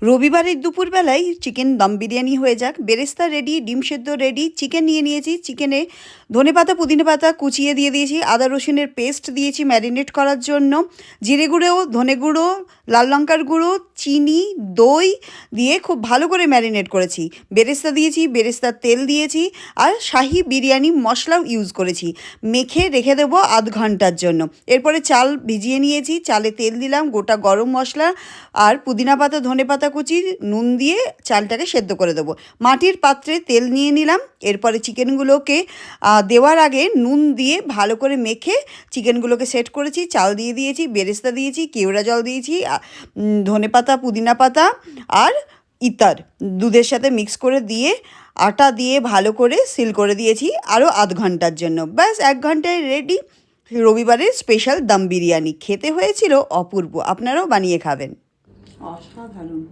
রবিবারের দুপুরবেলায় চিকেন দম বিরিয়ানি হয়ে যাক। বেরেস্তা রেডি, ডিম সেদ্ধ রেডি, চিকেন নিয়ে নিয়েছি। চিকেনে ধনেপাতা পুদিনা পাতা কুচিয়ে দিয়ে দিয়েছি, আদা রসুনের পেস্ট দিয়েছি ম্যারিনেট করার জন্য, জিরে গুঁড়ো, ধনে গুঁড়ো, লাল লঙ্কার গুঁড়ো, চিনি, দই দিয়ে খুব ভালো করে ম্যারিনেট করেছি। বেরেস্তা দিয়েছি, বেরেস্তার তেল দিয়েছি, আর শাহি বিরিয়ানি মশলাও ইউজ করেছি। মেখে রেখে দেবো আধ ঘন্টার জন্য। এরপরে চাল ভিজিয়ে নিয়েছি, চালে তেল দিলাম, গোটা গরম মশলা আর পুদিনা পাতা ধনে পাতা কুচি, নুন দিয়ে চালটাকে সেদ্ধ করে দেবো। মাটির পাত্রে তেল নিয়ে নিলাম। এরপরে চিকেনগুলোকে দেওয়ার আগে নুন দিয়ে ভালো করে মেখে চিকেনগুলোকে সেট করেছি। চাল দিয়ে দিয়েছি, বেরেস্তা দিয়েছি, কেওড়া জল দিয়েছি, ধনে পাতা পুদিনা পাতা আর ইতার দুধের সাথে মিক্স করে দিয়ে আটা দিয়ে ভালো করে সিল করে দিয়েছি আরও আধ ঘন্টার জন্য। ব্যাস 1 ঘন্টায় রেডি রবিবারের স্পেশাল দম বিরিয়ানি। খেতে হয়েছিল অপূর্ব। আপনারাও বানিয়ে খাবেন। অসাধারণ।